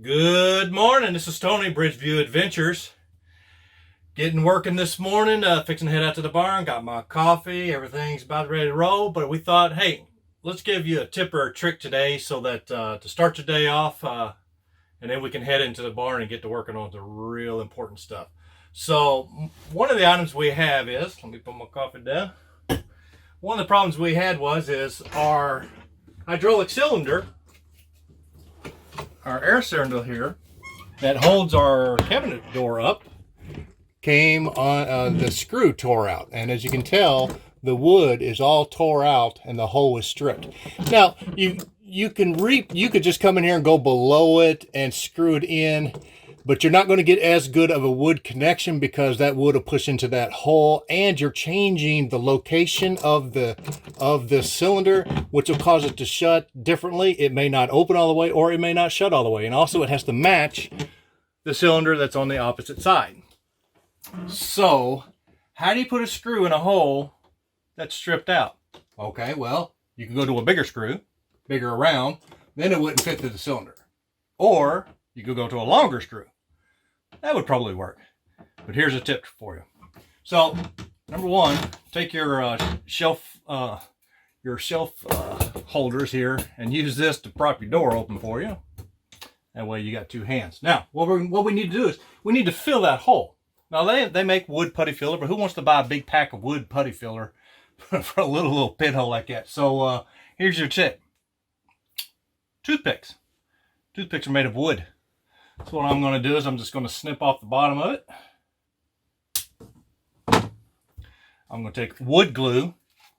Good morning. This is Tony, BridgeviewAdventures. Getting working this morning, fixing to head out to the barn. Got my coffee. Everything's about ready to roll. But we thought, hey, let's give you a tip or a trick today so that to start your day off, and then we can head into the barn and get to working on the real important stuff. So one of the items we have is, let me put my coffee down. One of the problems we had is our hydraulic cylinder, our air cylinder here that holds our cabinet door up, came on the screw tore out, and as you can tell, the wood is all tore out and the hole is stripped. Now you could just come in here and go below it and screw it in, but you're not going to get as good of a wood connection because that wood will push into that hole, and you're changing the location of the cylinder, which will cause it to shut differently. It may not open all the way, or it may not shut all the way, and also it has to match the cylinder that's on the opposite side. So how do you put a screw in a hole that's stripped out? Okay, well, you can go to a bigger screw, bigger around, then it wouldn't fit through the cylinder. Or you could go to a longer screw. That would probably work. But here's a tip for you. So, number one, take your shelf holders here and use this to prop your door open for you. That way you got two hands. Now, what we need to do is we need to fill that hole. Now, they make wood putty filler, but who wants to buy a big pack of wood putty filler for a little pinhole like that? So, here's your tip. Toothpicks. Toothpicks are made of wood. So what I'm going to do is I'm just going to snip off the bottom of it. I'm going to take wood glue.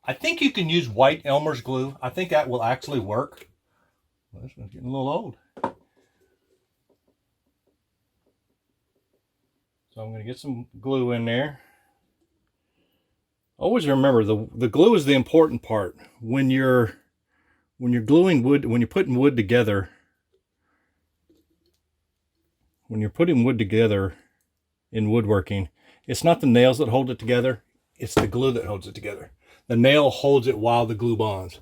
I think you can use white Elmer's glue. I think that will actually work. Well, this one's getting a little old. So I'm going to get some glue in there. Always remember, the glue is the important part. When you're gluing wood, when you're putting wood together, when you're putting wood together in woodworking, it's not the nails that hold it together, it's the glue that holds it together. The nail holds it while the glue bonds.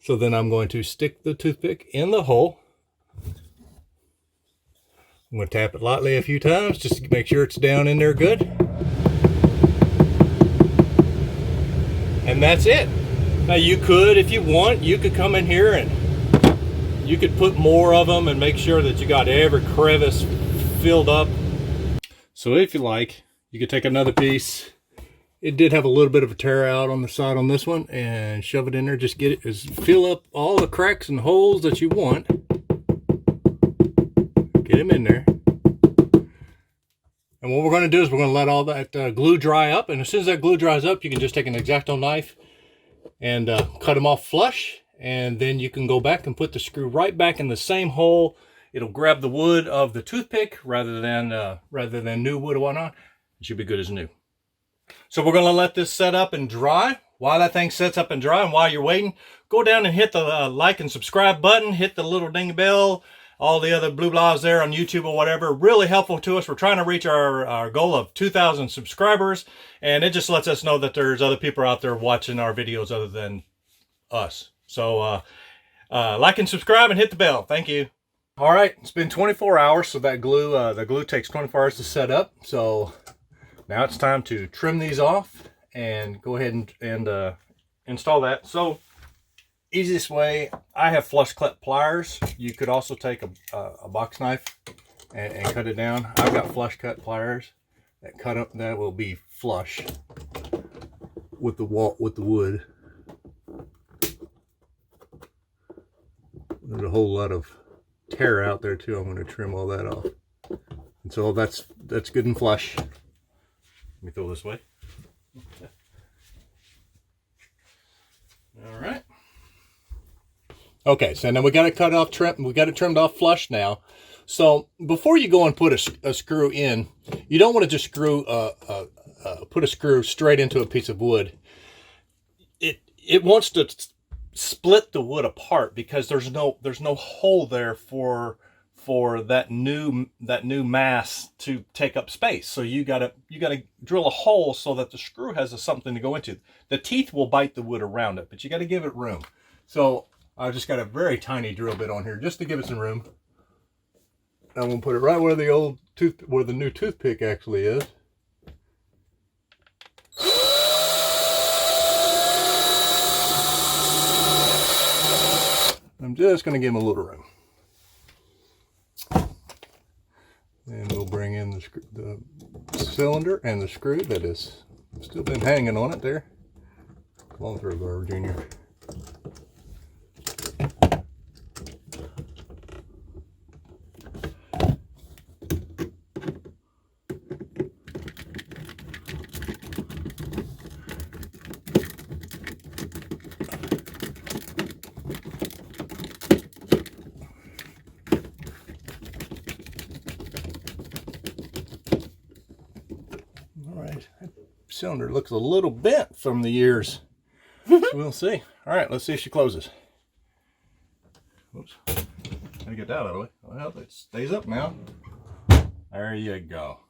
So then I'm going to stick the toothpick in the hole. I'm going to tap it lightly a few times just to make sure it's down in there good. And that's it. Now you could, if you want, you could come in here and you could put more of them and make sure that you got every crevice filled up. So if you like, you could take another piece. It did have a little bit of a tear out on the side on this one, and shove it in there. Just get it, fill up all the cracks and holes that you want. Get them in there. And what we're going to do is we're going to let all that glue dry up, and as soon as that glue dries up, you can just take an X-Acto knife and cut them off flush, and then you can go back and put the screw right back in the same hole. It'll grab the wood of the toothpick rather than new wood or whatnot. It should be good as new. So we're going to let this set up and dry. While that thing sets up and dry, and while you're waiting, go down and hit the like and subscribe button. Hit the little ding bell. All the other blue blahs there on YouTube or whatever. Really helpful to us. We're trying to reach our goal of 2,000 subscribers. And it just lets us know that there's other people out there watching our videos other than us. So like and subscribe and hit the bell. Thank you. All right, it's been 24 hours, so that glue, the glue takes 24 hours to set up. So now it's time to trim these off and go ahead and install that. So easiest way, I have flush cut pliers. You could also take a box knife and cut it down. I've got flush cut pliers that cut up, that will be flush with the wood. There's a whole lot of tear out there too. I'm going to trim all that off, and so that's good and flush. Let me throw this way. All right. Okay, so now we got it cut off, we got it trimmed off flush now. So before you go and put a screw in, you don't want to just put a screw straight into a piece of wood. It wants to split the wood apart because there's no hole there for that new mass to take up space. So you gotta drill a hole so that the screw has something to go into. The teeth will bite the wood around it, but you got to give it room. So I just got a very tiny drill bit on here just to give it some room. I'm gonna put it right where where the new toothpick actually is. I'm just gonna give him a little room. And we'll bring in the cylinder and the screw that has still been hanging on it there. Come on through, Garver Jr. Cylinder looks a little bent from the years. We'll see. All right, let's see if she closes. Oops. Gotta get that out of the way. Well, it stays up now. There you go.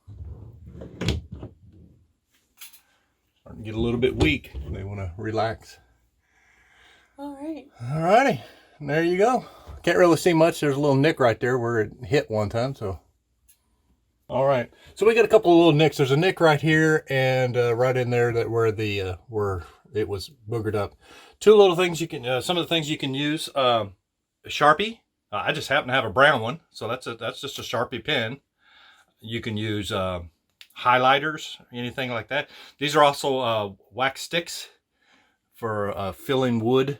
Starting to get a little bit weak. They want to relax. All right. All righty. There you go. Can't really see much. There's a little nick right there where it hit one time, so. All right, so we got a couple of little nicks. There's a nick right here and right in there that where it was boogered up. Two little things you can, some of the things you can use. A Sharpie. I just happen to have a brown one, so that's just a Sharpie pen. You can use highlighters, anything like that. These are also wax sticks for filling wood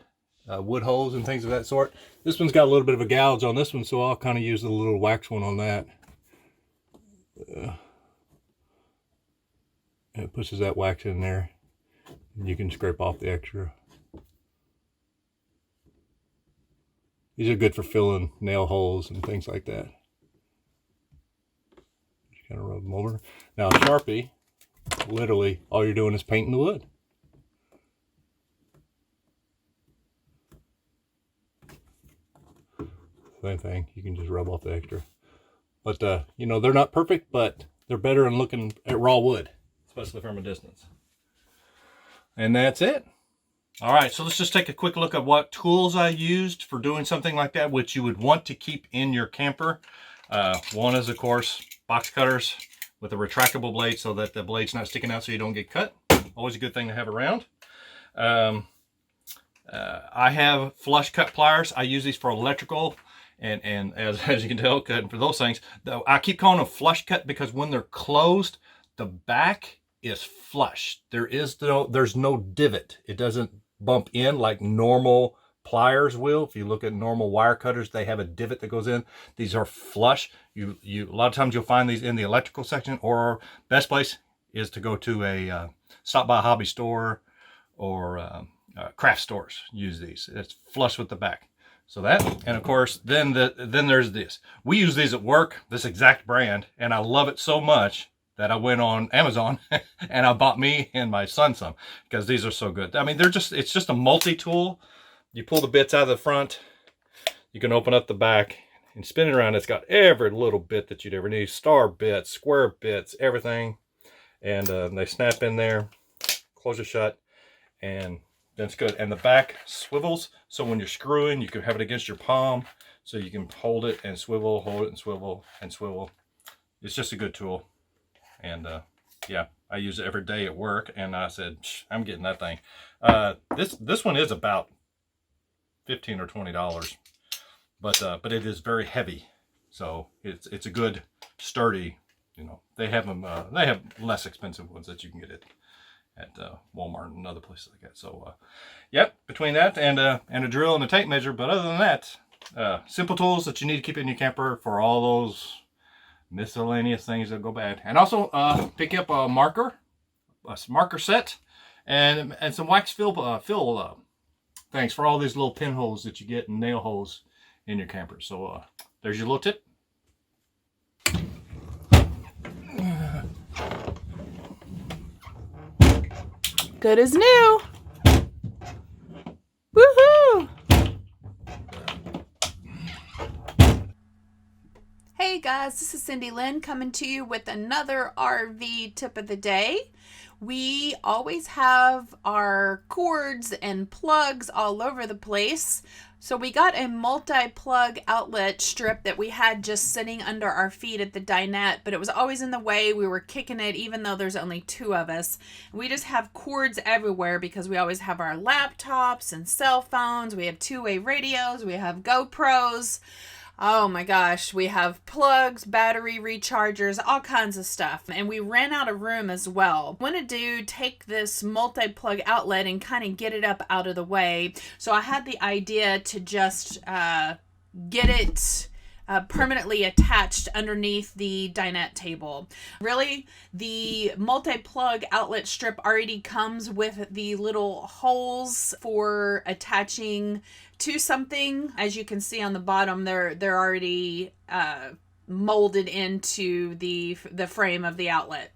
holes and things of that sort. This one's got a little bit of a gouge on this one, so I'll kind of use the little wax one on that. It pushes that wax in there and you can scrape off the extra. These are good for filling nail holes and things like that. Just kind of rub them over. Now Sharpie, literally all you're doing is painting the wood. Same thing, you can just rub off the extra. But, you know, they're not perfect, but they're better than looking at raw wood, especially from a distance. And that's it. All right, so let's just take a quick look at what tools I used for doing something like that, which you would want to keep in your camper. One is, of course, box cutters with a retractable blade so that the blade's not sticking out so you don't get cut. Always a good thing to have around. I have flush cut pliers. I use these for electrical. And as you can tell, cutting for those things, I keep calling them flush cut because when they're closed, the back is flush. There's no divot. It doesn't bump in like normal pliers will. If you look at normal wire cutters, they have a divot that goes in. These are flush. A lot of times you'll find these in the electrical section, or best place is to go to stop by a hobby store or craft stores. Use these. It's flush with the back. So that, and of course, then there's this. We use these at work, this exact brand, and I love it so much that I went on Amazon and I bought me and my son some because these are so good. I mean, it's just a multi-tool. You pull the bits out of the front, you can open up the back and spin it around. It's got every little bit that you'd ever need. Star bits, square bits, everything. And they snap in there, close it shut, and that's good. And the back swivels, so when you're screwing, you can have it against your palm, so you can hold it and swivel, hold it and swivel and swivel. It's just a good tool. And yeah, I use it every day at work, and I said, I'm getting that thing. This one is about $15 or $20, but it is very heavy, so it's a good sturdy. You know, they have them. They have less expensive ones that you can get at Walmart and other places like that. So, yep, between that and a drill and a tape measure. But other than that, simple tools that you need to keep in your camper for all those miscellaneous things that go bad. And also pick up a marker set, and some wax fill things for all these little pinholes that you get and nail holes in your camper. So there's your little tip. Good as new. Woohoo! Hey guys, this is Cindy Lynn coming to you with another RV tip of the day. We always have our cords and plugs all over the place. So we got a multi-plug outlet strip that we had just sitting under our feet at the dinette, but it was always in the way. We were kicking it even though there's only 2 of us. We just have cords everywhere because we always have our laptops and cell phones. We have 2-way radios. We have GoPros. Oh my gosh, we have plugs, battery rechargers, all kinds of stuff. And we ran out of room as well. I want to take this multi-plug outlet and kind of get it up out of the way. So I had the idea to just get it permanently attached underneath the dinette table. Really, the multi-plug outlet strip already comes with the little holes for attaching to something. As you can see on the bottom, they're already molded into the frame of the outlet.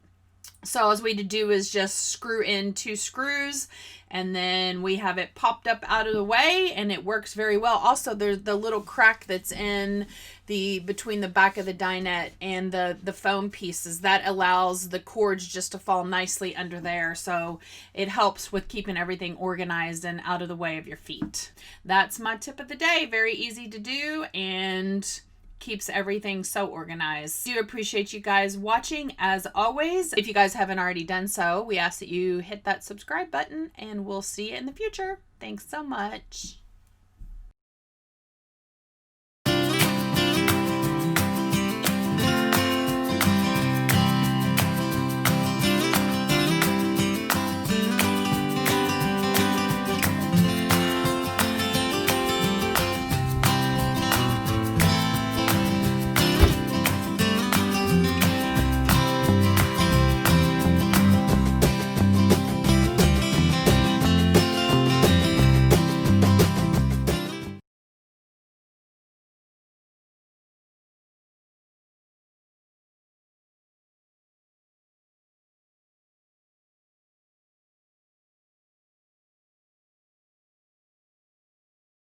So all we need to do is just screw in 2 screws, and then we have it popped up out of the way, and it works very well. Also, there's the little crack that's in between the back of the dinette and the foam pieces that allows the cords just to fall nicely under there. So it helps with keeping everything organized and out of the way of your feet. That's my tip of the day. Very easy to do and keeps everything so organized. Do appreciate you guys watching as always. If you guys haven't already done so, we ask that you hit that subscribe button, and we'll see you in the future. Thanks so much.